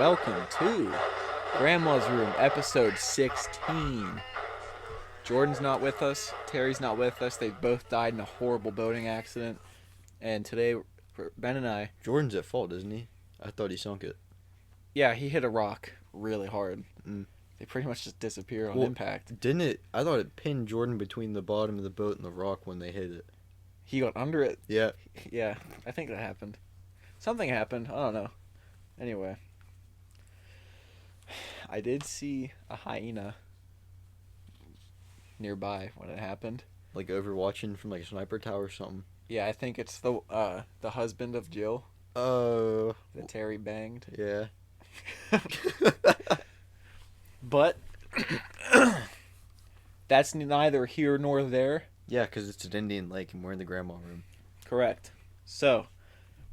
welcome to Grandma's Room, episode 16. Jordan's not with us, Terry's not with us, they both died in a horrible boating accident, and today, Ben and I... Jordan's at fault, isn't he? I thought he sunk it. Yeah, he hit a rock really hard. Mm. They pretty much just disappear on impact. Didn't it? I thought it pinned Jordan between the bottom of the boat and the rock when they hit it. He got under it? Yeah. Yeah, I think that happened. Something happened, I don't know. Anyway. I did see a hyena nearby when it happened. Like overwatching from like a sniper tower or something. Yeah, I think it's the husband of Jill. Oh. That Terry banged. Yeah. But that's neither here nor there. Yeah, because it's at Indian Lake and we're in the grandma room. Correct. So,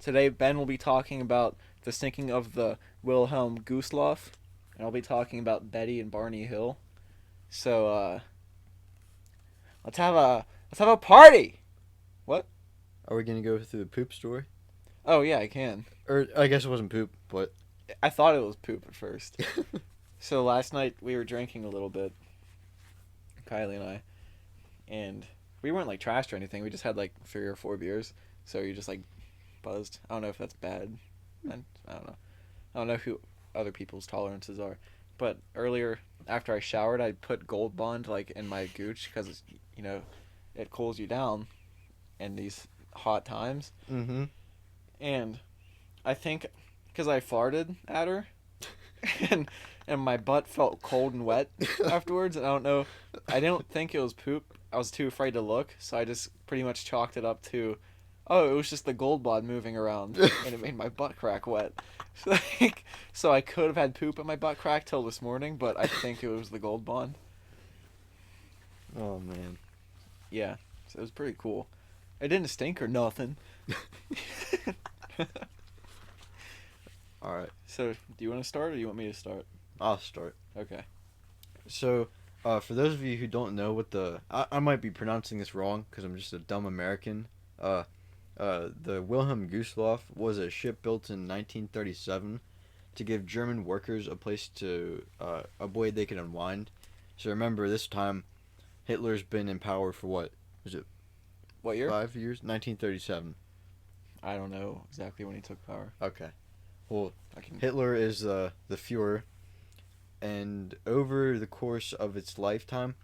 today Ben will be talking about the sinking of the Wilhelm Gustloff, and I'll be talking about Betty and Barney Hill. So, let's have a party. What? Are we gonna go through the poop story? Oh yeah, I can. Or I guess it wasn't poop, but I thought it was poop at first. So last night we were drinking a little bit, Kylie and I, and we weren't like trashed or anything. We just had like 3 or 4 beers, so you just like buzzed. I don't know if that's bad. I don't know. I don't know who other people's tolerances are. But earlier, after I showered, I put Gold Bond like in my gooch because it cools you down in these hot times. Mm-hmm. And I think because I farted at her, and my butt felt cold and wet afterwards. And I don't think it was poop. I was too afraid to look, so I just pretty much chalked it up to, oh, it was just the Gold Bond moving around, and it made my butt crack wet. So I could have had poop in my butt crack till this morning, but I think it was the Gold Bond. Oh man. Yeah, so it was pretty cool. It didn't stink or nothing. Alright. So, do you want to start or do you want me to start? I'll start. Okay. So, for those of you who don't know what I might be pronouncing this wrong because I'm just a dumb American. The Wilhelm Gustloff was a ship built in 1937 to give German workers a place to a way they could unwind. So remember, this time Hitler's been in power for what? Was it? What year? 5 years? 1937. I don't know exactly when he took power. Okay. Well, Hitler is the Führer, and over the course of its lifetime,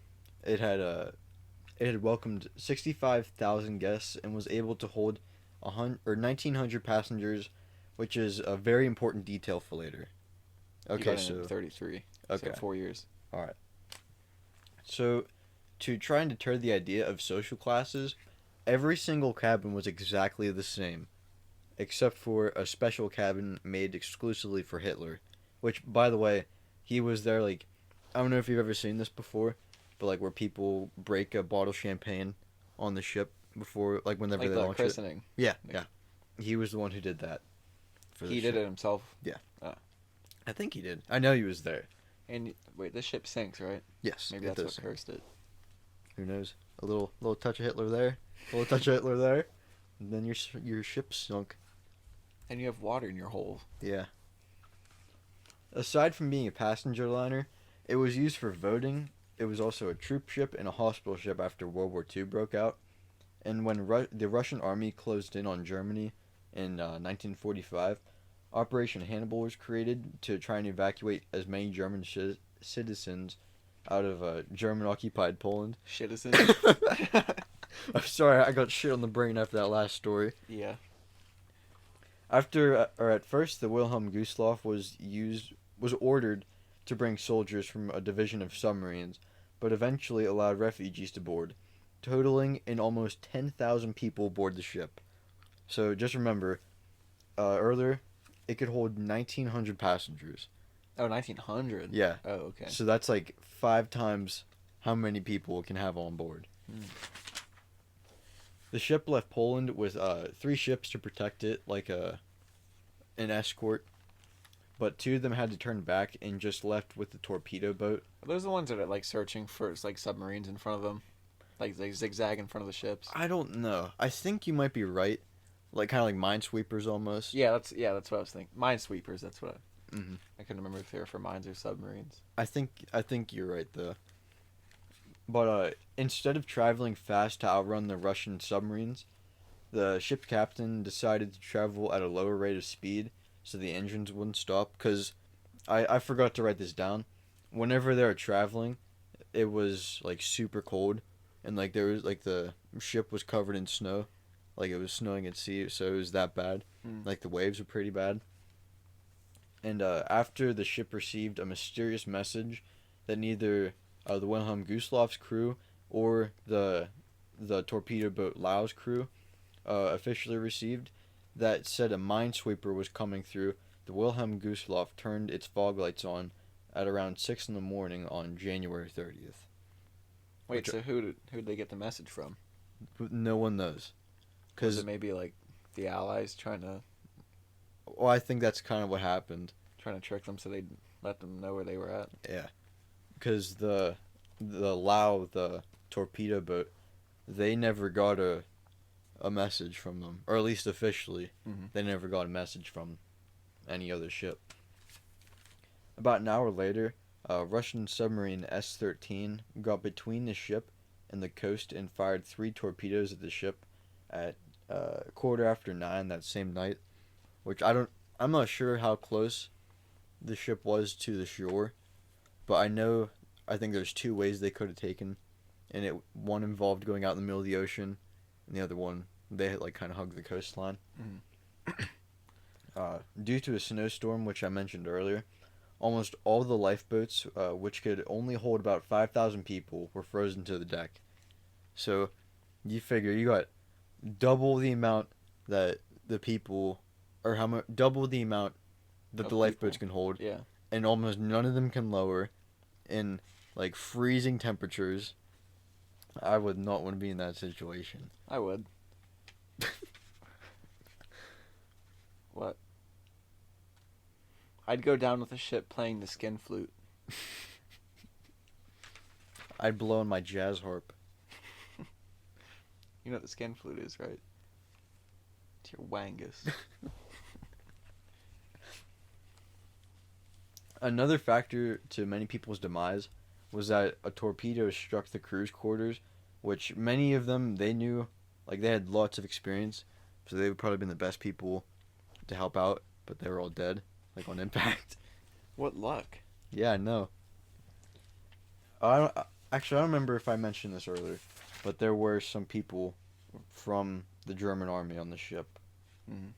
it had welcomed 65,000 guests and was able to hold 1,900 passengers, which is a very important detail for later. Okay, so 33. Okay, so 4 years. All right. So, to try and deter the idea of social classes, every single cabin was exactly the same, except for a special cabin made exclusively for Hitler, which, by the way, he was there, like, I don't know if you've ever seen this before, but, like, where people break a bottle of champagne on the ship before, like, whenever like they the launch christening. it. Yeah. He was the one who did that. He did it himself? Yeah. Oh. I think he did. I know he was there. And, wait, this ship sinks, right? Yes. Maybe that's what cursed it. Who knows? A little touch of Hitler there. A little touch of Hitler there. And then your ship sunk. And you have water in your hole. Yeah. Aside from being a passenger liner, it was used for voting. It was also a troop ship and a hospital ship after World War II broke out. And when the Russian army closed in on Germany in 1945, Operation Hannibal was created to try and evacuate as many German citizens out of German-occupied Poland. Citizens? I'm sorry, I got shit on the brain after that last story. Yeah. At first, the Wilhelm Gustloff was ordered to bring soldiers from a division of submarines, but eventually allowed refugees to board, totaling in almost 10,000 people aboard the ship. So just remember, earlier, it could hold 1,900 passengers. Oh, 1,900? Yeah. Oh, okay. So that's like 5 times how many people it can have on board. The ship left Poland with 3 ships to protect it, like an escort, but 2 of them had to turn back and just left with the torpedo boat. Are those the ones that are like searching for like submarines in front of them? Like they zigzag in front of the ships? I don't know. I think you might be right. Like kind of like minesweepers almost. Yeah, that's what I was thinking. Minesweepers, that's what Mm-hmm. I couldn't remember if they were for mines or submarines. I think you're right though. But instead of traveling fast to outrun the Russian submarines, the ship captain decided to travel at a lower rate of speed so the engines wouldn't stop. Because I forgot to write this down. Whenever they were traveling, it was like super cold, and like there was like the ship was covered in snow, like it was snowing at sea, so it was that bad. Mm. Like the waves were pretty bad. And after the ship received a mysterious message that neither the Wilhelm Gustloff's crew or the torpedo boat Lau's crew officially received, that said a minesweeper was coming through, the Wilhelm Gustloff turned its fog lights on at around 6 in the morning on January 30th. Wait, so who'd they get the message from? No one knows. Was it maybe like the Allies trying to Well, I think that's kind of what happened. trick them so they'd let them know where they were at? Yeah. Because the Lau, the torpedo boat, they never got a message from them. Or at least officially, Mm-hmm. they never got a message from any other ship. About an hour later, a Russian submarine S-13 got between the ship and the coast and fired 3 torpedoes at the ship at 9:15 that same night. Which I'm not sure how close the ship was to the shore, but I think there's 2 ways they could have taken, and one involved going out in the middle of the ocean, and the other one they had like kind of hugged the coastline. Mm-hmm. Due to a snowstorm, which I mentioned earlier, almost all the lifeboats, which could only hold about 5,000 people, were frozen to the deck. So, you figure you got double the amount that the people, or double the amount that Of the lifeboats people. can hold, Yeah. and almost none of them can lower, in like freezing temperatures. I would not want to be in that situation. I would. What? I'd go down with the ship playing the skin flute. I'd blow on my jazz harp. You know what the skin flute is, right? It's your wangus. Another factor to many people's demise was that a torpedo struck the crew's quarters, which many of them, they knew, like they had lots of experience, so they would probably been the best people to help out, but they were all dead, like on impact. What luck. Yeah, I know. Actually, I don't remember if I mentioned this earlier, but there were some people from the German army on the ship. Mm-hmm.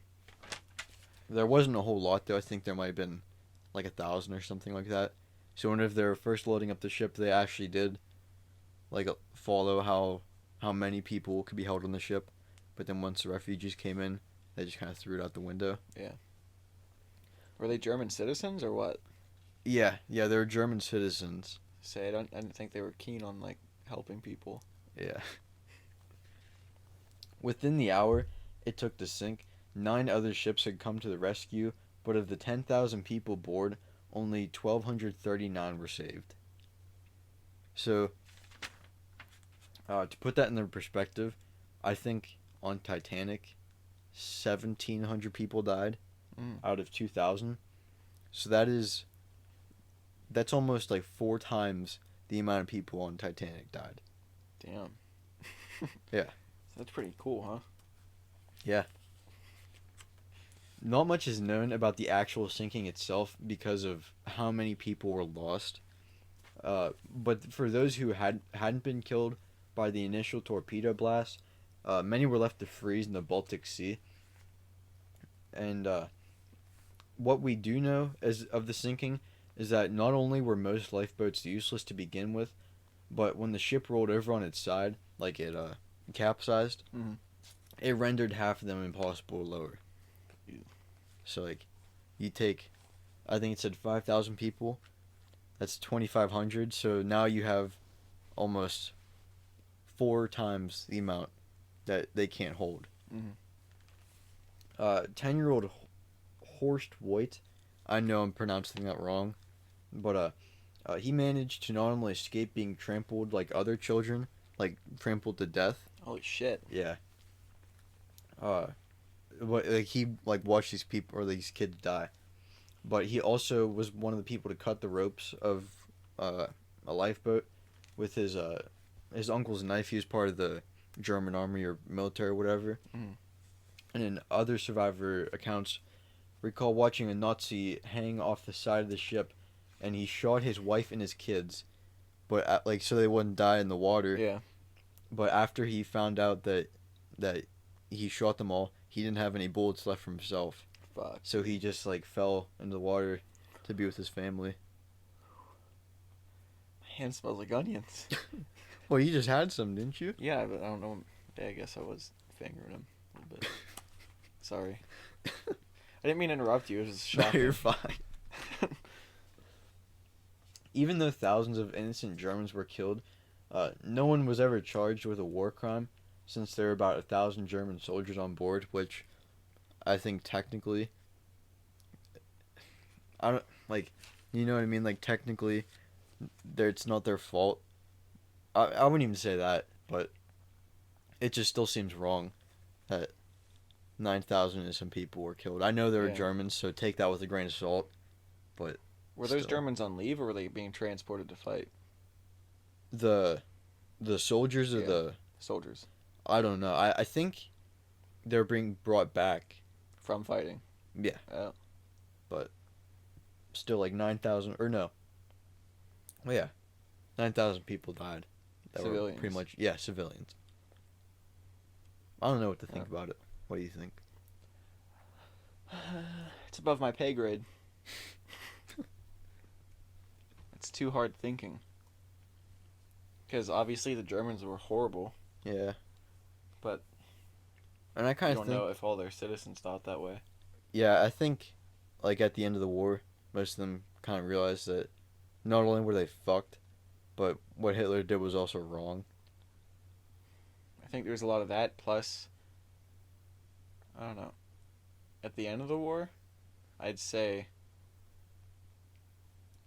There wasn't a whole lot, though. I think there might have been like 1,000 or something like that. So whenever they were first loading up the ship, they actually did like follow how many people could be held on the ship. But then once the refugees came in, they just kind of threw it out the window. Yeah. Were they German citizens or what? Yeah, they were German citizens. Say I didn't think they were keen on like helping people. Yeah. Within the hour it took to sink, 9 other ships had come to the rescue, but of the 10,000 people aboard, only 1,239 were saved. So, to put that in perspective, I think on Titanic, 1,700 people died out of 2,000. So that's almost like 4 times the amount of people on Titanic died. Damn. Yeah. That's pretty cool, huh? Yeah. Not much is known about the actual sinking itself because of how many people were lost. But for those who hadn't been killed by the initial torpedo blast, many were left to freeze in the Baltic Sea. And what we do know of the sinking is that not only were most lifeboats useless to begin with, but when the ship rolled over on its side, like it capsized, Mm-hmm. it rendered half of them impossible to lower. So like, you take, I think it said 5,000 people, that's 2,500, so now you have almost 4 times the amount that they can't hold. Mm-hmm. 10-year-old Horst Voigt, I know I'm pronouncing that wrong, but he managed to not only escape being trampled like other children, like trampled to death. Holy shit. Yeah. But like he like watched these people or these kids die. but he also was one of the people to cut the ropes of a lifeboat with his uncle's knife. He was part of the German army or military or whatever. Mm. And in other survivor accounts, recall watching a Nazi hang off the side of the ship, and he shot his wife and his kids, but like so they wouldn't die in the water. Yeah. But after he found out that he shot them all, he didn't have any bullets left for himself. Fuck. So he just like fell into the water to be with his family. My hand smells like onions. Well, you just had some, didn't you? Yeah, but I don't know. Yeah, I guess I was fingering him a little bit. Sorry. I didn't mean to interrupt you. It was just No, shocking. you're fine. Even though thousands of innocent Germans were killed, no one was ever charged with a war crime, since there were about 1,000 German soldiers on board, which I think technically, I don't like, you know what I mean? Like technically, it's not their fault. I wouldn't even say that, but it just still seems wrong that 9,000 innocent people were killed. I know they were Yeah. Germans, so take that with a grain of salt. But Were those still. Germans on leave, or were they being transported to fight? The soldiers or Yeah. the Soldiers. I don't know. I think they're being brought back. From fighting. Yeah. Oh. Still like 9,000 or no. Well, yeah. 9,000 people died. That were Civilians. pretty much civilians. I don't know what to think Yeah. about it. What do you think? It's above my pay grade. It's too hard thinking. Because obviously the Germans were horrible. Yeah. But And I I kind don't of think know if all their citizens thought that way. yeah, I think like at the end of the war, most of them kind of realized that not only were they fucked, but what Hitler did was also wrong. I think there's a lot of that. Plus, I don't know. At the end of the war, I'd say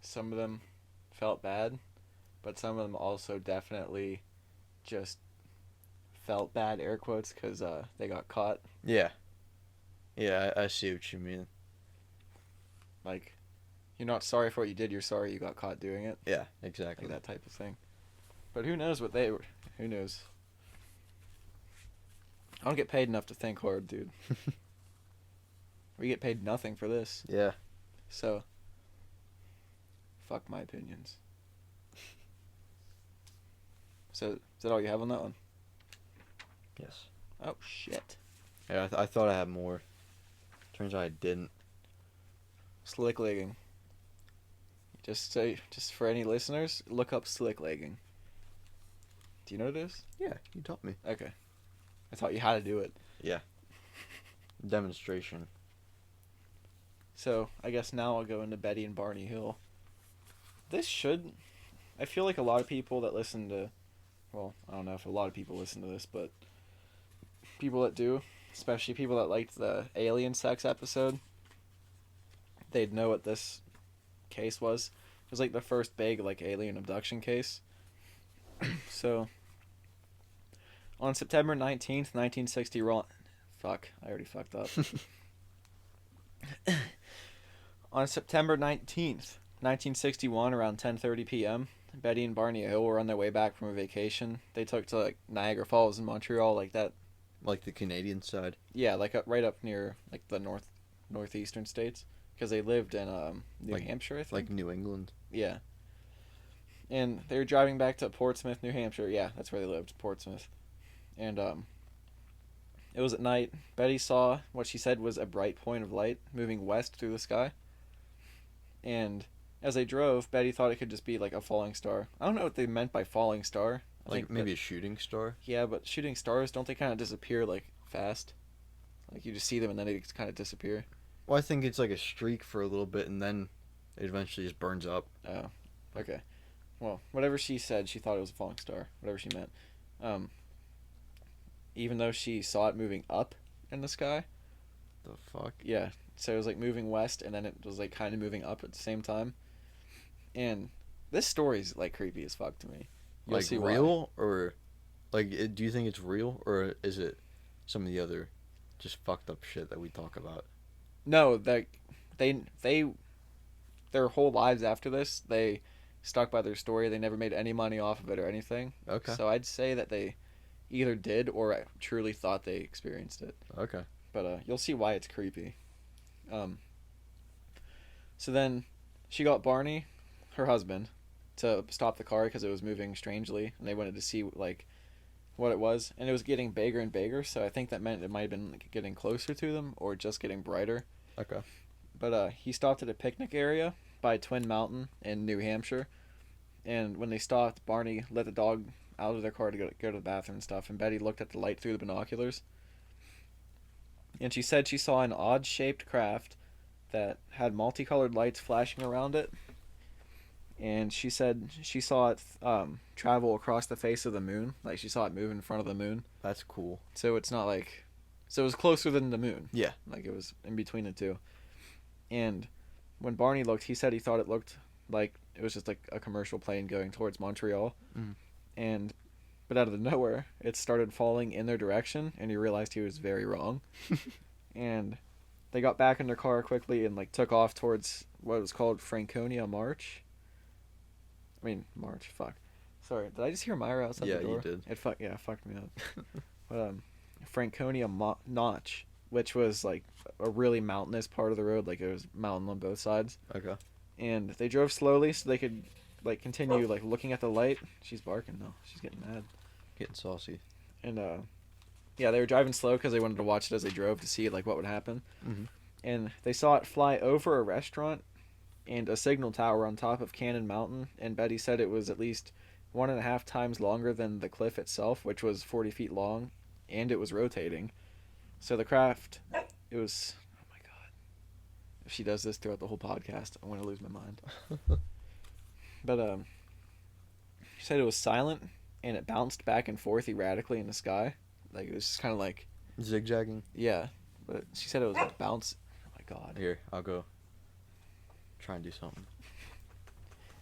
some of them felt bad, but some of them also definitely just felt bad, air quotes, because they got caught. Yeah. Yeah, I see what you mean. Like, you're not sorry for what you did, you're sorry you got caught doing it. Yeah, exactly. Like that type of thing. But who knows what they were. Who knows? I don't get paid enough to think hard, dude. We get paid nothing for this. Yeah. So, fuck my opinions. So, is that all you have on that one? Yes. Oh, shit. Yeah, I thought I had more. Turns out I didn't. Slick legging. Just for any listeners, look up slick legging. Do you know what it is? Yeah, you taught me. Okay. I taught you how to do it. Demonstration. So, I guess now I'll go into Betty and Barney Hill. I feel like a lot of people that listen to, well, I don't know if a lot of people listen to this, but people that do, especially people that liked the alien sex episode, they'd know what this case was. It was like the first big like alien abduction case. So, on September 19th, 1960, fuck, I already fucked up. On September 19th, 1961, around 10:30 p.m., Betty and Barney Hill were on their way back from a vacation. They took to like Niagara Falls in Montreal, like that. Like the Canadian side. Yeah, like right up near like the northeastern states, because they lived in New Hampshire, I think. Like New England. Yeah. And they were driving back to Portsmouth, New Hampshire. Yeah, that's where they lived, Portsmouth. And it was at night. Betty saw what she said was a bright point of light moving west through the sky. And as they drove, Betty thought it could just be like a falling star. I don't know what they meant by falling star. I Like think maybe a shooting star. yeah, but shooting stars, don't they kind of disappear like fast? Like you just see them and then they just kind of disappear. Well, I think it's like a streak for a little bit and then it eventually just burns up. Oh, okay. Well, whatever she said, she thought it was a falling star. Whatever she meant. Even though she saw it moving up in the sky. The fuck? Yeah. So it was like moving west and then it was like kind of moving up at the same time. And this story's like creepy as fuck to me. You'll Like see why. real or like do you think it's real or is it some of the other just fucked up shit that we talk about? No, they their whole lives after this, they stuck by their story. They never made any money off of it or anything. Okay. So I'd say that they either did or truly thought they experienced it. Okay. But you'll see why it's creepy. So then she got Barney, her husband, to stop the car because it was moving strangely, and they wanted to see like what it was, and it was getting bigger and bigger. So I think that meant it might have been like, getting closer to them or just getting brighter. Okay. But he stopped at a picnic area by Twin Mountain in New Hampshire, and when they stopped, Barney let the dog out of their car to go to the bathroom and stuff, and Betty looked at the light through the binoculars, and she said she saw an odd-shaped craft that had multicolored lights flashing around it, and she said she saw it travel across the face of the moon, like she saw it move in front of the moon. That's cool. So it's not like, so it was closer than the moon. Yeah. Like it was in between the two. And when Barney looked, he said he thought it looked like it was just like a commercial plane going towards Montreal. Mm. But out of nowhere, it started falling in their direction, and he realized he was very wrong. And they got back in their car quickly and like took off towards what was called Franconia March. March. Fuck. Sorry, did I just hear Myra outside the door? Yeah, you did. It fucked me up. But Franconia Notch, which was like a really mountainous part of the road, like it was mountain on both sides. Okay. And they drove slowly so they could like continue like looking at the light. She's barking now. She's getting mad. Getting saucy. And yeah, they were driving slow because they wanted to watch it as they drove to see like what would happen. Mm-hmm. And they saw it fly over a restaurant and a signal tower on top of Cannon Mountain. And Betty said it was at least 1.5 times longer than the cliff itself, which was 40 feet long, and it was rotating. So the craft, it was, oh my god. If she does this throughout the whole podcast, I'm going to lose my mind. But she said it was silent, and it bounced back and forth erratically in the sky. Like, it was just kind of like... Zigzagging? Yeah. But she said it was like bounce... Oh my god. Here, I'll go try and do something.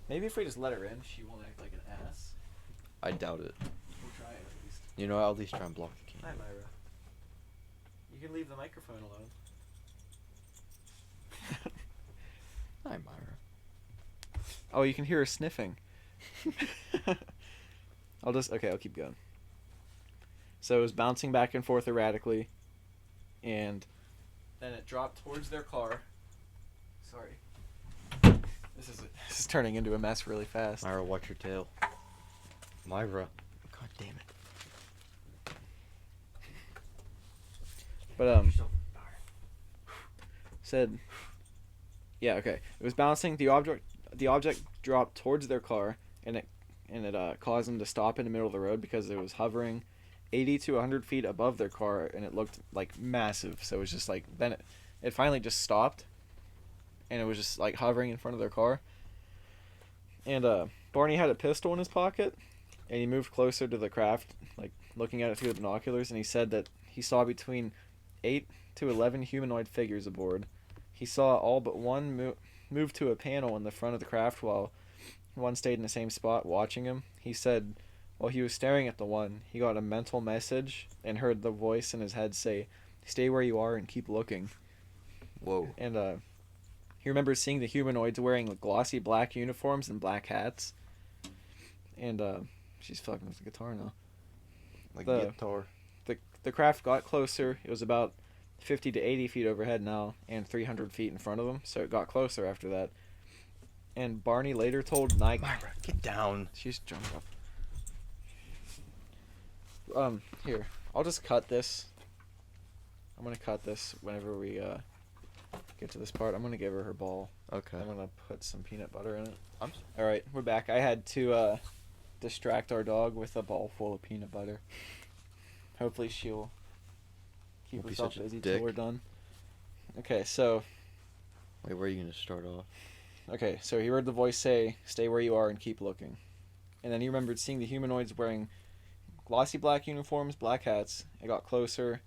Maybe if we just let her in, she won't act like an ass. I doubt it. We'll try it at least. You know, I'll at least try and block the Hi, camera. Myra. You can leave the microphone alone. Hi, Myra. Oh, you can hear her sniffing. I'll keep going. So it was bouncing back and forth erratically, and then it dropped towards their car. Sorry. This is turning into a mess really fast. Myra, watch your tail. Myra. God damn it. But said, yeah, okay. It was bouncing. The object dropped towards their car, and it caused them to stop in the middle of the road because it was hovering 80 to 100 feet above their car, and it looked like massive. So it was just like, then it finally just stopped, and it was just like hovering in front of their car. And Barney had a pistol in his pocket, and he moved closer to the craft, like looking at it through the binoculars, and he said that he saw between 8 to 11 humanoid figures aboard. He saw all but one move to a panel in the front of the craft while one stayed in the same spot watching him. He said while he was staring at the one, he got a mental message and heard the voice in his head say, "Stay where you are and keep looking." Whoa. And he remembers seeing the humanoids wearing like, glossy black uniforms and black hats. And she's fucking with the guitar now. Like a guitar. The craft got closer. It was about 50 to 80 feet overhead now and 300 feet in front of them, so it got closer after that. And Barney later told Nike... Myra, get down. She's jumped up. Here. I'll just cut this. I'm going to cut this whenever we get to this part. I'm going to give her ball. Okay. I'm going to put some peanut butter in it. I'm... Alright, we're back. I had to distract our dog with a ball full of peanut butter. Hopefully she'll keep Won't be herself such a busy dick. till we're done. Okay, so... Wait, where are you going to start off? Okay, so he heard the voice say, "Stay where you are and keep looking." And then he remembered seeing the humanoids wearing glossy black uniforms, black hats. It got closer.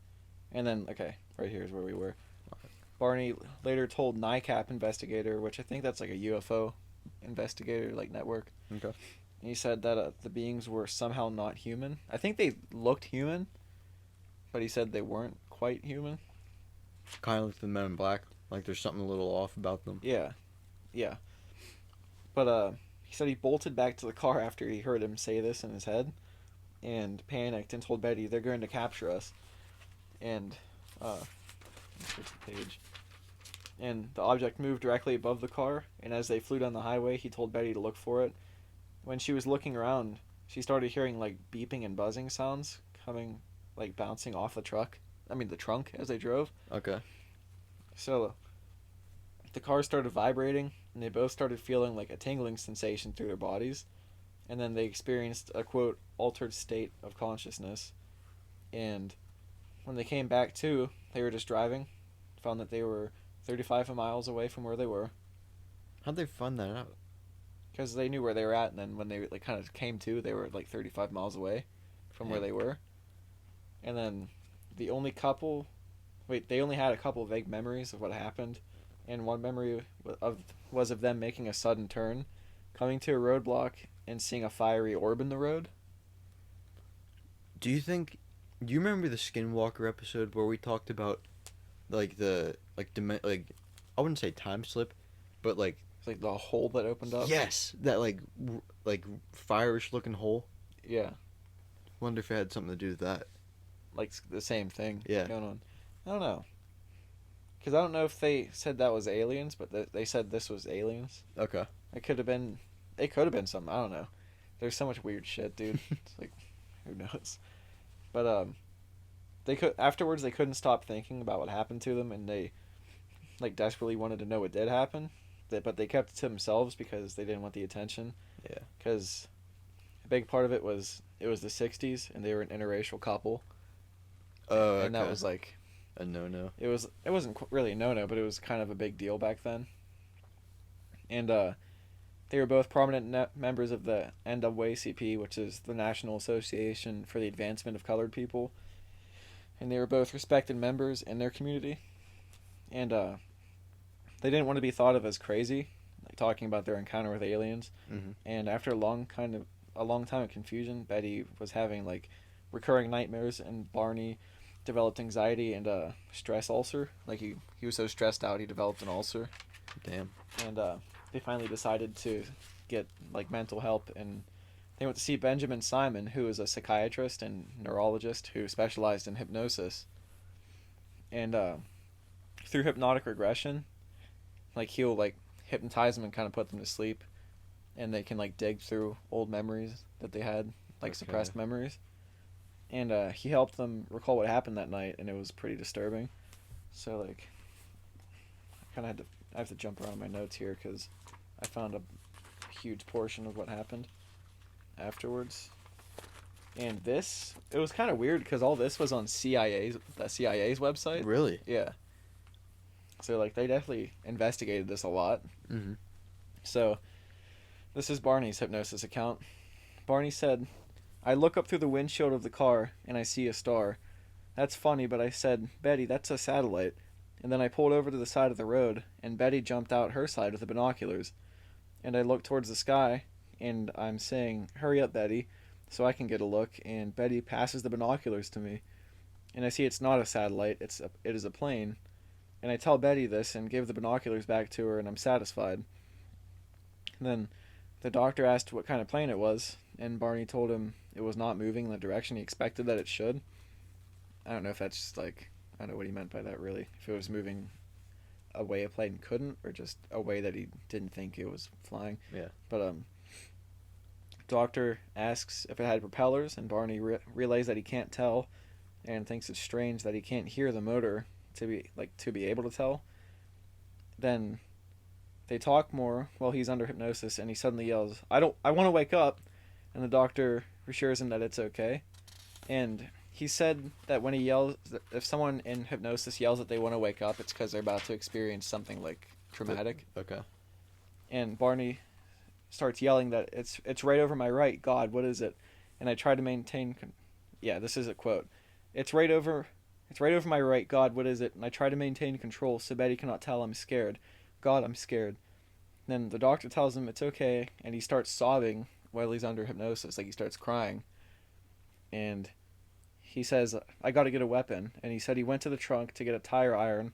And then, okay, right here is where we were. Okay. Barney later told NICAP investigator, which I think that's like a UFO investigator, like network. Okay. And he said that the beings were somehow not human. I think they looked human, but he said they weren't quite human. Kind of like the Men in Black. Like there's something a little off about them. Yeah. Yeah. But he said he bolted back to the car after he heard him say this in his head, and panicked and told Betty they're going to capture us. And let's switch the page. And the object moved directly above the car, and as they flew down the highway, he told Betty to look for it. When she was looking around, she started hearing like beeping and buzzing sounds coming, like bouncing off the truck. I mean, the trunk as they drove. Okay. So the car started vibrating, and they both started feeling like a tingling sensation through their bodies. And then they experienced a quote altered state of consciousness. And when they came back to, they were just driving, found that they were 35 miles away from where they were. How'd they find that out? Because they knew where they were at, and then when they like kind of came to, they were like 35 miles away from where they were. And then the only couple, they only had a couple vague memories of what happened, and one memory was of them making a sudden turn, coming to a roadblock, and seeing a fiery orb in the road. Do you remember the Skinwalker episode where we talked about like I wouldn't say time slip, but like It's like the hole that opened up. yes, that like fire-ish looking hole. Yeah. Wonder if it had something to do with that. Like the same thing Yeah. going on. I don't know. Because I don't know if they said that was aliens, but they said this was aliens. Okay. It could have been something. I don't know. There's so much weird shit, dude. It's like, who knows? But afterwards they couldn't stop thinking about what happened to them, and they like desperately wanted to know what did happen. But they kept it to themselves because they didn't want the attention. Yeah. Because a big part of it was the 60s, and they were an interracial couple. Oh, and that was like a no-no. It wasn't really a no-no, but it was kind of a big deal back then. And they were both prominent members of the NAACP, which is the National Association for the Advancement of Colored People. And they were both respected members in their community. And they didn't want to be thought of as crazy, like talking about their encounter with aliens. Mm-hmm. And after a long time of confusion, Betty was having like recurring nightmares, and Barney developed anxiety and a stress ulcer. Like he was so stressed out he developed an ulcer. Damn. And they finally decided to get like mental help, and they went to see Benjamin Simon, who is a psychiatrist and neurologist who specialized in hypnosis. And through hypnotic regression, like he'll like hypnotize them and kind of put them to sleep, and they can like dig through old memories that they had, like suppressed memories. And he helped them recall what happened that night, and it was pretty disturbing. So like, I have to jump around my notes here because I found a huge portion of what happened afterwards. And it was kind of weird because all this was on the CIA's website. Really? Yeah. So like they definitely investigated this a lot. Mm-hmm. So this is Barney's hypnosis account. Barney said, "I look up through the windshield of the car and I see a star. That's funny, but I said, Betty, that's a satellite. And then I pulled over to the side of the road, and Betty jumped out her side with the binoculars. And I looked towards the sky, and I'm saying, hurry up, Betty, so I can get a look, and Betty passes the binoculars to me. And I see it's not a satellite, it is a plane. And I tell Betty this and give the binoculars back to her, and I'm satisfied. And then the doctor asked what kind of plane it was, and Barney told him it was not moving in the direction he expected that it should. I don't know if that's just like, I don't know what he meant by that really. If it was moving a way a plane couldn't, or just a way that he didn't think it was flying. Yeah. But doctor asks if it had propellers, and Barney relays that he can't tell, and thinks it's strange that he can't hear the motor to be able to tell. Then they talk more while he's under hypnosis, and he suddenly yells, I want to wake up. And the doctor reassures him that it's okay. And he said that when he yells, if someone in hypnosis yells that they want to wake up, it's because they're about to experience something like traumatic. Okay. And Barney starts yelling that it's right over my right. God, what is it? And I try to maintain. This is a quote. It's right over my right. God, what is it? And I try to maintain control so Betty cannot tell I'm scared. God, I'm scared. Then the doctor tells him it's okay, and he starts sobbing while he's under hypnosis. Like he starts crying. And he says, I got to get a weapon. And he said he went to the trunk to get a tire iron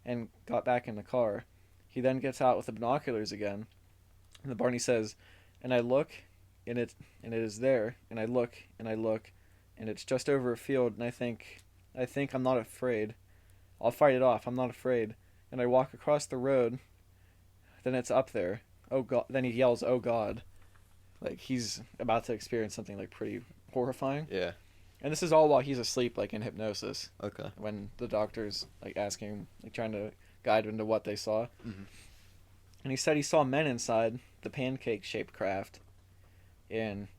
and got back in the car. He then gets out with the binoculars again. And the Barney says, and I look, and it is there, and I look, and it's just over a field, and I think I'm not afraid. I'll fight it off. I'm not afraid. And I walk across the road. Then it's up there. Oh God! Then he yells, "Oh God!" Like he's about to experience something like pretty horrifying. Yeah. And this is all while he's asleep, like in hypnosis. Okay. When the doctor's like asking him, like trying to guide him to what they saw. Mm-hmm. And he said he saw men inside the pancake-shaped craft, and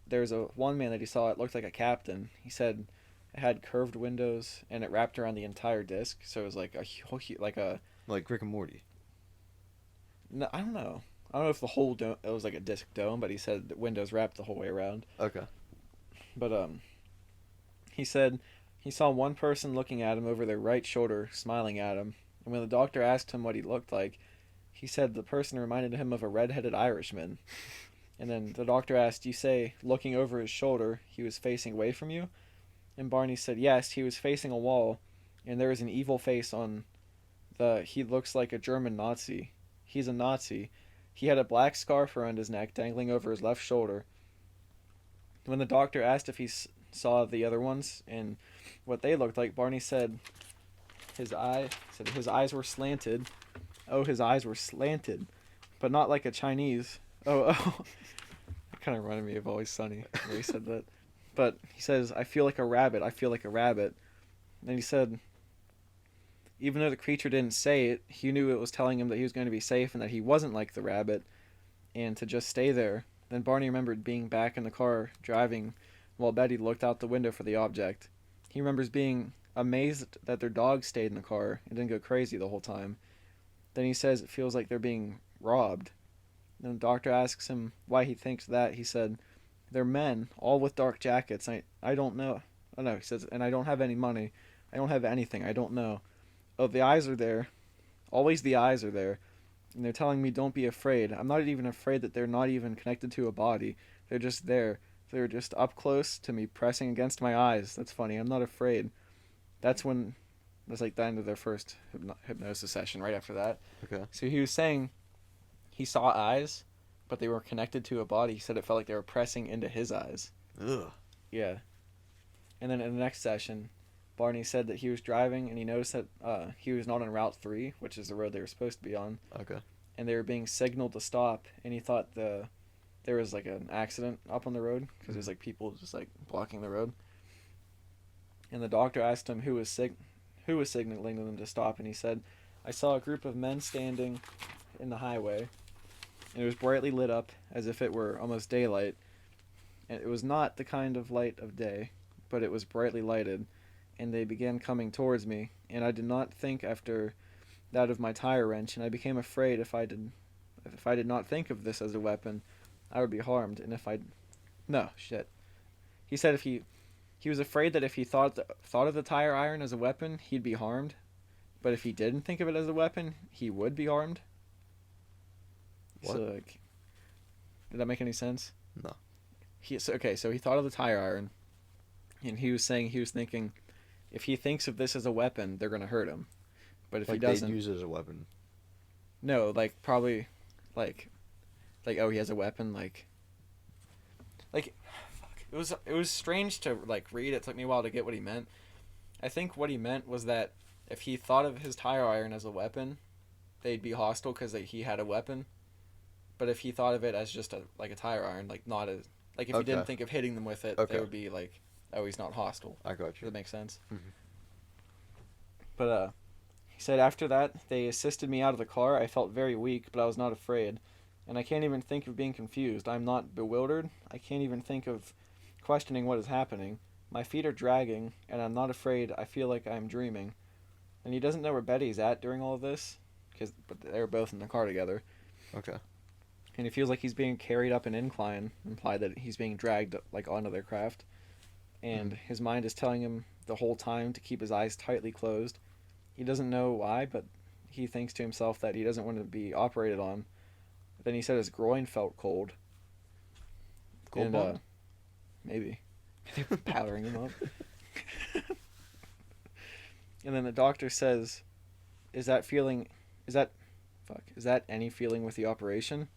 there's one man that he saw. It looked like a captain. He said it had curved windows and it wrapped around the entire disc, so it was like like Rick and Morty. No, I don't know. I don't know if the whole dome, it was like a disc dome, but he said the windows wrapped the whole way around. Okay. But he said he saw one person looking at him over their right shoulder, smiling at him. And when the doctor asked him what he looked like, he said the person reminded him of a red-headed Irishman. And then the doctor asked, "You say, looking over his shoulder, he was facing away from you?" And Barney said, "Yes, he was facing a wall, and there was an evil face on he looks like a German Nazi. He's a Nazi. He had a black scarf around his neck, dangling over his left shoulder." When the doctor asked if he saw the other ones and what they looked like, Barney said his eyes were slanted. Oh, his eyes were slanted, but not like a Chinese. Oh. It kind of reminded me of Always Sunny when he said that. But he says, "I feel like a rabbit. I feel like a rabbit." And he said, even though the creature didn't say it, he knew it was telling him that he was going to be safe and that he wasn't like the rabbit, and to just stay there. Then Barney remembered being back in the car driving while Betty looked out the window for the object. He remembers being amazed that their dog stayed in the car and didn't go crazy the whole time. Then he says it feels like they're being robbed. Then the doctor asks him why he thinks that. He said, "They're men, all with dark jackets. I don't know." Oh no, he says, "And I don't have any money. I don't have anything. I don't know. Oh, the eyes are there. Always the eyes are there. And they're telling me don't be afraid. I'm not even afraid that they're not even connected to a body. They're just there. They're just up close to me, pressing against my eyes. That's funny. I'm not afraid." That's like the end of their first hypnosis session, right after that. Okay. So he was saying he saw eyes, but they were connected to a body. He said it felt like they were pressing into his eyes. Ugh. Yeah. And then in the next session, Barney said that he was driving and he noticed that he was not on Route 3, which is the road they were supposed to be on. Okay. And they were being signaled to stop, and he thought there was like an accident up on the road because there's like people just like blocking the road. And the doctor asked him who was signaling them to stop, and he said, "I saw a group of men standing in the highway, and it was brightly lit up as if it were almost daylight. And it was not the kind of light of day, but it was brightly lighted, and they began coming towards me, and I did not think after that of my tire wrench, and I became afraid if I did not think of this as a weapon, I would be harmed, and He said he was afraid that if he thought of the tire iron as a weapon, he'd be harmed, but if he didn't think of it as a weapon, he would be harmed." What? So, like, did that make any sense? No. So he thought of the tire iron, and he was thinking, if he thinks of this as a weapon, they're gonna hurt him, but if Like he doesn't, they'd use it as a weapon. no, like probably, like, oh, he has a weapon, like, fuck. It was strange to like read. It took me a while to get what he meant. I think what he meant was that if he thought of his tire iron as a weapon, they'd be hostile because he had a weapon. But if he thought of it as just a tire iron, like not as like if he didn't think of hitting them with it, they would be like, oh, he's not hostile. I got you. Does that make sense? Mm-hmm. But he said after that they assisted me out of the car. I felt very weak, but I was not afraid, and I can't even think of being confused. I'm not bewildered. I can't even think of questioning what is happening. My feet are dragging, and I'm not afraid. I feel like I'm dreaming. And he doesn't know where Betty's at during all of this, but they were both in the car together. Okay. And he feels like he's being carried up an incline, implied that he's being dragged like onto their craft. And his mind is telling him the whole time to keep his eyes tightly closed. He doesn't know why, but he thinks to himself that he doesn't want to be operated on. Then he said his groin felt cold. Cold bond? Maybe. They were powdering him up. And then the doctor says, is that is that any feeling with the operation?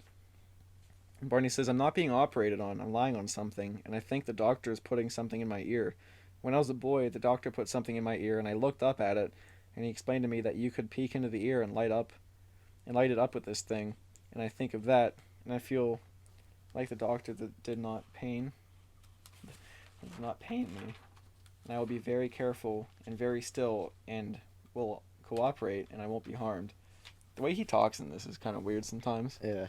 And Barney says, I'm not being operated on. I'm lying on something, and I think the doctor is putting something in my ear. When I was a boy, the doctor put something in my ear, and I looked up at it, and he explained to me that you could peek into the ear and light it up with this thing. And I think of that, and I feel like the doctor that did not pain me. And I will be very careful and very still and will cooperate, and I won't be harmed. The way he talks in this is kind of weird sometimes. Yeah.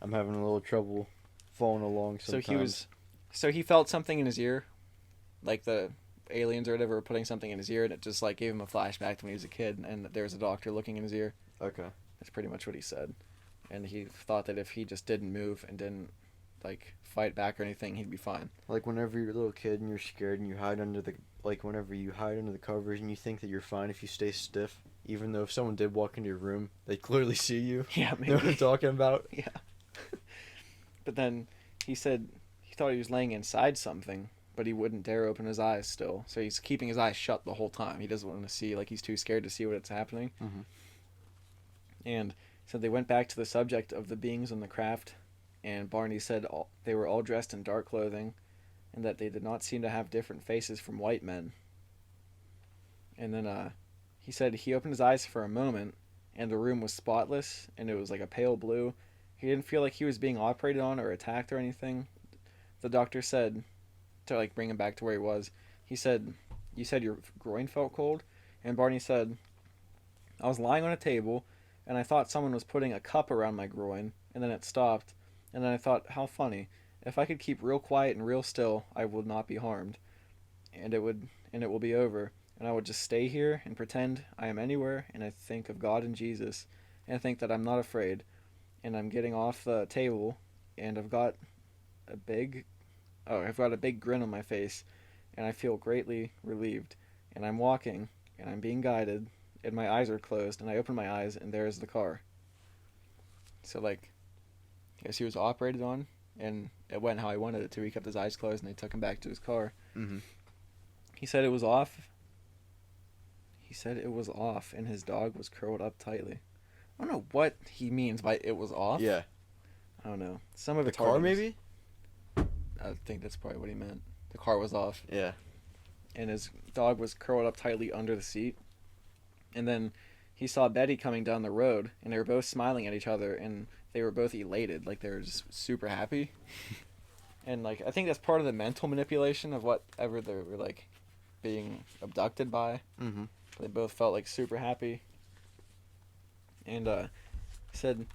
I'm having a little trouble following along sometimes. So he felt something in his ear, like the aliens or whatever were putting something in his ear, and it just like gave him a flashback to when he was a kid, and there was a doctor looking in his ear. Okay. That's pretty much what he said. And he thought that if he just didn't move and didn't like fight back or anything, he'd be fine. Like whenever you're a little kid and you're scared and you hide under the whenever you hide under the covers and you think that you're fine if you stay stiff, even though if someone did walk into your room, they clearly see you. Yeah, maybe. You know what I'm talking about? Yeah. But then he said he thought he was laying inside something, but he wouldn't dare open his eyes still. So he's keeping his eyes shut the whole time. He doesn't want to see, like he's too scared to see what's happening. Mm-hmm. And so they went back to the subject of the beings on the craft, and Barney said they were all dressed in dark clothing, and that they did not seem to have different faces from white men. And then he said he opened his eyes for a moment, and the room was spotless, and it was like a pale blue. He didn't feel like he was being operated on or attacked or anything. The doctor said, to like bring him back to where he was, he said, you said your groin felt cold? And Barney said, I was lying on a table, and I thought someone was putting a cup around my groin, and then it stopped, and then I thought, how funny. If I could keep real quiet and real still, I would not be harmed. And it will be over, and I would just stay here and pretend I am anywhere, and I think of God and Jesus, and I think that I'm not afraid, and I'm getting off the table, and I've got a big grin on my face, and I feel greatly relieved, and I'm walking, and I'm being guided, and my eyes are closed, and I open my eyes, and there's the car. So, like, I guess he was operated on, and it went how he wanted it to. He kept his eyes closed, and they took him back to his car. Mm-hmm. He said it was off. And his dog was curled up tightly. I don't know what he means by it was off. Yeah. I don't know. Some of The it's car, hard to- maybe? I think that's probably what he meant. The car was off. Yeah. And his dog was curled up tightly under the seat. And then he saw Betty coming down the road, and they were both smiling at each other, and they were both elated, like they were just super happy. And like I think that's part of the mental manipulation of whatever they were like being abducted by. Mm-hmm. They both felt like super happy. And said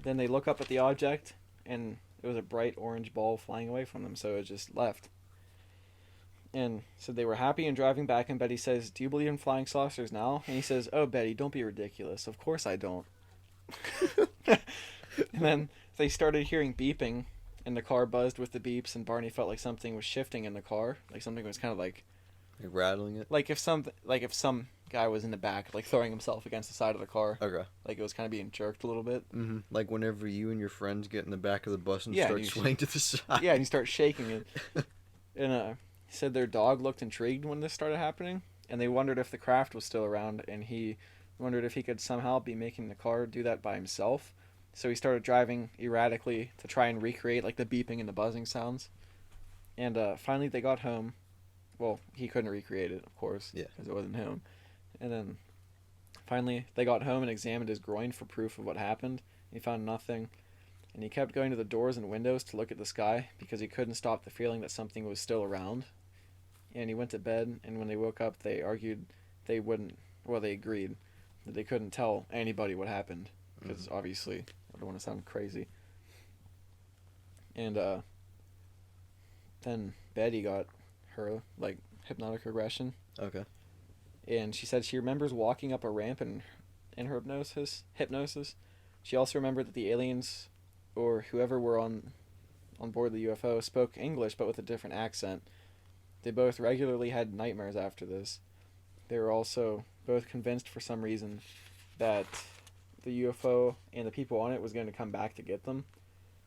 then they look up at the object, and it was a bright orange ball flying away from them, so it just left. And so they were happy and driving back, and Betty says, do you believe in flying saucers now? And he says, oh, Betty, don't be ridiculous. Of course I don't. And then they started hearing beeping, and the car buzzed with the beeps, and Barney felt like something was shifting in the car. Like something was kind of like rattling it? Like if some guy was in the back, like throwing himself against the side of the car. Okay. Like it was kind of being jerked a little bit. Mm-hmm. Like whenever you and your friends get in the back of the bus and Yeah, start and swaying to the side. Yeah, and you start shaking it. And he said their dog looked intrigued when this started happening, and they wondered if the craft was still around, and he wondered if he could somehow be making the car do that by himself. So he started driving erratically to try and recreate like the beeping and the buzzing sounds. And finally they got home. Well, he couldn't recreate it, of course, because it wasn't him. And then finally they got home and examined his groin for proof of what happened. He found nothing. And he kept going to the doors and windows to look at the sky because he couldn't stop the feeling that something was still around. And he went to bed, and when they woke up, they argued they agreed that they couldn't tell anybody what happened because obviously I don't want to sound crazy. And then Betty got her like hypnotic regression. Okay. And she said she remembers walking up a ramp in her hypnosis. She also remembered that the aliens or whoever were on board the UFO spoke English but with a different accent. They both regularly had nightmares after this. They were also both convinced for some reason that the UFO and the people on it was going to come back to get them.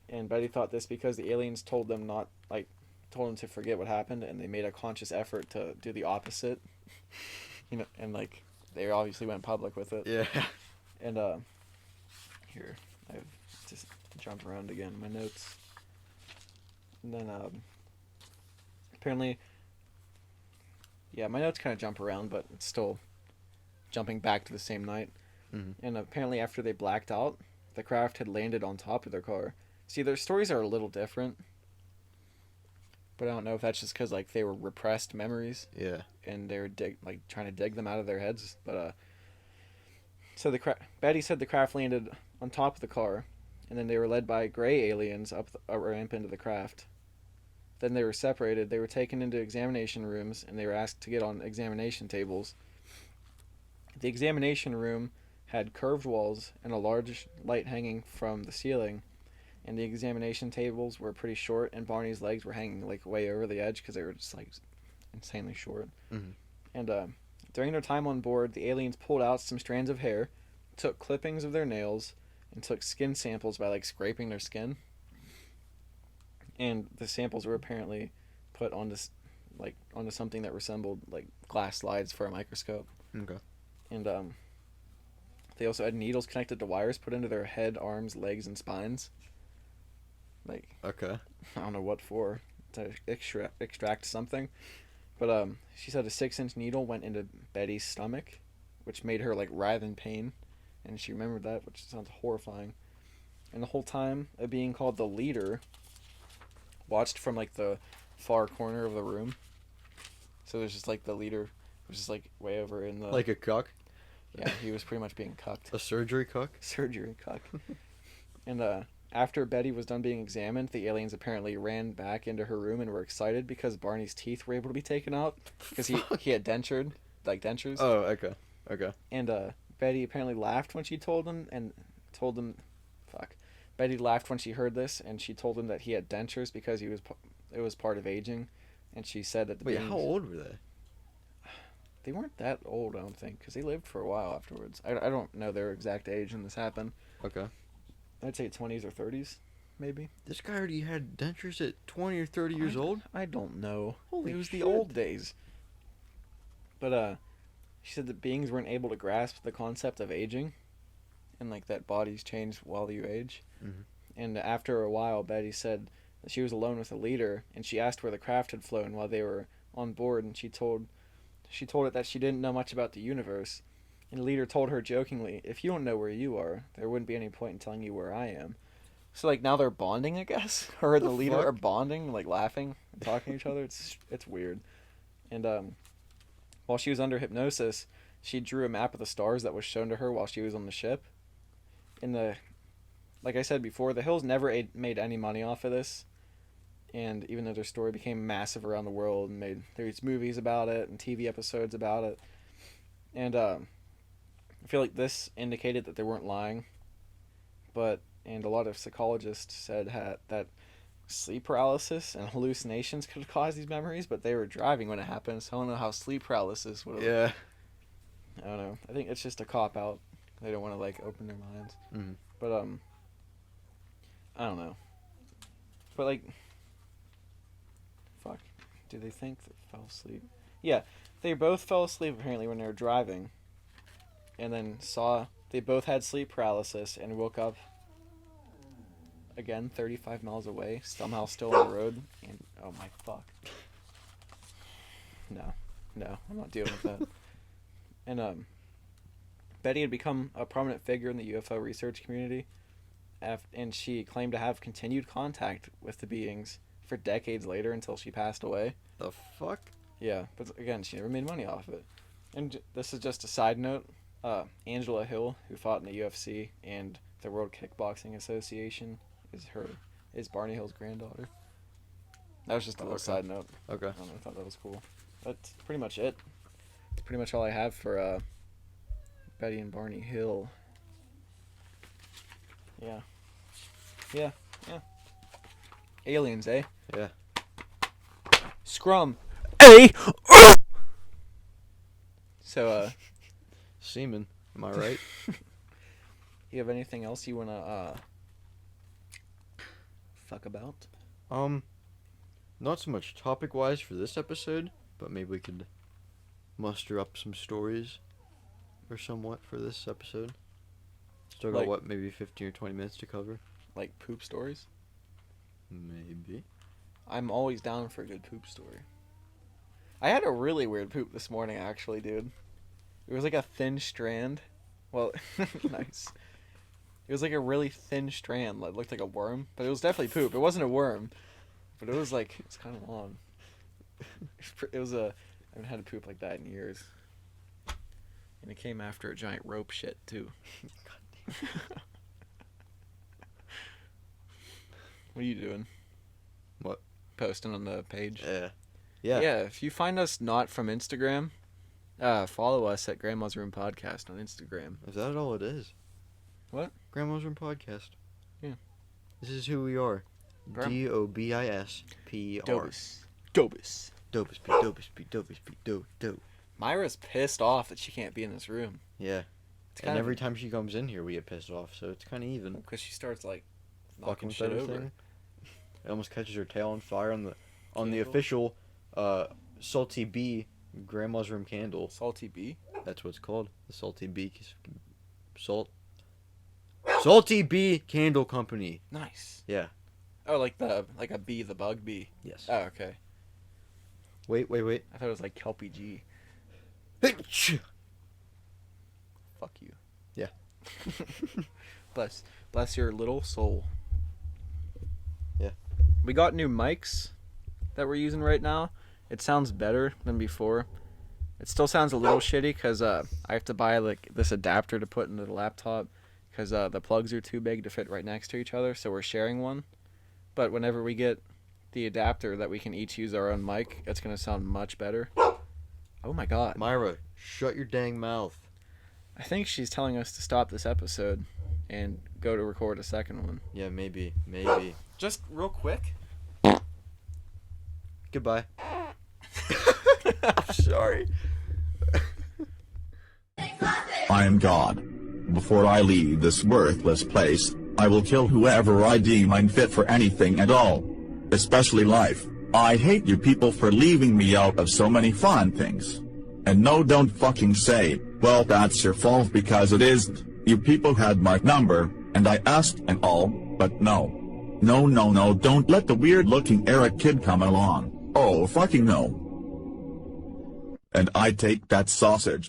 And Betty thought this because the aliens told them to forget what happened, and they made a conscious effort to do the opposite. You know, and like they obviously went public with it. Yeah. And here. I've just jumped around again in my notes. And then, apparently, yeah, my notes kind of jump around, but it's still jumping back to the same night. Mm-hmm. And apparently after they blacked out, the craft had landed on top of their car. See, their stories are a little different. But I don't know if that's just because, like, they were repressed memories. Yeah. And they were, trying to dig them out of their heads. But, so Betty said the craft landed on top of the car. And then they were led by gray aliens up a ramp into the craft. Then they were separated. They were taken into examination rooms. And they were asked to get on examination tables. The examination room had curved walls and a large light hanging from the ceiling. And the examination tables were pretty short, and Barney's legs were hanging, like, way over the edge because they were just, like, insanely short. Mm-hmm. And during their time on board, the aliens pulled out some strands of hair, took clippings of their nails, and took skin samples by, like, scraping their skin. And the samples were apparently put onto something that resembled, like, glass slides for a microscope. Okay. And they also had needles connected to wires put into their head, arms, legs, and spines. Like, Okay. I don't know what for, to extract something. But she said a 6-inch needle went into Betty's stomach, which made her, like, writhe in pain. And she remembered that, which sounds horrifying. And the whole time, a being called the Leader watched from, like, the far corner of the room. So there's just, like, the Leader was just, like, way over in the... Like a cuck? Yeah, he was pretty much being cucked. A surgery cuck? Surgery cuck. And after Betty was done being examined, the aliens apparently ran back into her room and were excited because Barney's teeth were able to be taken out because he had dentures. Oh, okay. And Betty apparently laughed when she told them Betty laughed when she heard this, and she told him that he had dentures because it was part of aging, and she said that Wait, how old were they? They weren't that old, I don't think, because they lived for a while afterwards. I don't know their exact age when this happened. Okay. I'd say 20s or 30s, maybe. This guy already had dentures at 20 or 30 years old? I don't know. Holy It was shit. the old days. But, she said that beings weren't able to grasp the concept of aging, and, like, that bodies change while you age. Mm-hmm. And after a while, Betty said that she was alone with the Leader, and she asked where the craft had flown while they were on board, and she told it that she didn't know much about the universe. And the Leader told her jokingly, if you don't know where you are, there wouldn't be any point in telling you where I am. So, like, now they're bonding, I guess? Her and the Leader fuck? are bonding, like, laughing and talking to each other. It's weird. And while she was under hypnosis, she drew a map of the stars that was shown to her while she was on the ship. Like I said before, the Hills never made any money off of this. And even though their story became massive around the world and there's movies about it and TV episodes about it. And I feel like this indicated that they weren't lying. And a lot of psychologists said that sleep paralysis and hallucinations could have caused these memories, but they were driving when it happened, so I don't know how sleep paralysis would have... Yeah. I don't know. I think it's just a cop-out. They don't want to, like, open their minds. Mm-hmm. But, I don't know. But, like... Fuck. Do they think they fell asleep? Yeah. They both fell asleep, apparently, when they were driving. And then they both had sleep paralysis and woke up again 35 miles away, somehow still on the road. And, oh my fuck. No, I'm not dealing with that. And, Betty had become a prominent figure in the UFO research community, and she claimed to have continued contact with the beings for decades later until she passed away. The fuck? Yeah, but again, she never made money off of it. And this is just a side note. Angela Hill, who fought in the UFC and the World Kickboxing Association, is Barney Hill's granddaughter. That was just a little side note. Okay. I don't know, I thought that was cool. That's pretty much it. That's pretty much all I have for Betty and Barney Hill. Yeah. Aliens, eh? Yeah. Scrum. A. So, Semen. Am I right? you have anything else you wanna fuck about? Not so much topic-wise for this episode, but maybe we could muster up some stories or somewhat for this episode. Still got Like- what, maybe 15 or 20 minutes to cover? Like poop stories. Maybe. I'm always down for a good poop story. I had a really weird poop this morning, actually, dude. It was like a thin strand. Well, nice. It was like a really thin strand that looked like a worm, but it was definitely poop. It wasn't a worm, but it was like, it's kind of long. It was I haven't had a poop like that in years. And it came after a giant rope shit, too. What are you doing? What? Posting on the page? Yeah. Yeah, if you find us not from Instagram, follow us at Grandma's Room Podcast on Instagram. Is that all it is? What? Grandma's Room Podcast. Yeah. This is who we are. Grandma. DOBISPR. Dobus. Dobus do. Myra's pissed off that she can't be in this room. Yeah. It's And every time she comes in here, we get pissed off, so it's kind of even. because she starts like Fucking knocking with shit everything. over. It almost catches her tail on fire on the Candle? official Salty Bee Grandma's Room candle. Salty bee. That's what it's called. The Salty Bee Salty Bee Candle Company. Nice. Yeah. Oh, like a bee, the bug bee. Yes. Oh, okay. Wait. I thought it was like Kelpie G. Fuck you. Yeah. Bless your little soul. Yeah. We got new mics that we're using right now. It sounds better than before. It still sounds a little shitty because I have to buy like this adapter to put into the laptop because the plugs are too big to fit right next to each other, so we're sharing one. But whenever we get the adapter that we can each use our own mic, it's going to sound much better. Oh my god. Myra, shut your dang mouth. I think she's telling us to stop this episode and go to record a second one. Yeah, maybe. Just real quick. Goodbye. I'm sorry. I am God. Before I leave this worthless place, I will kill whoever I deem unfit for anything at all. Especially life. I hate you people for leaving me out of so many fun things. And no, don't fucking say, well, that's your fault, because it isn't. You people had my number, and I asked and all, but no. No, don't let the weird looking Eric kid come along. Oh fucking no. And I take that sausage.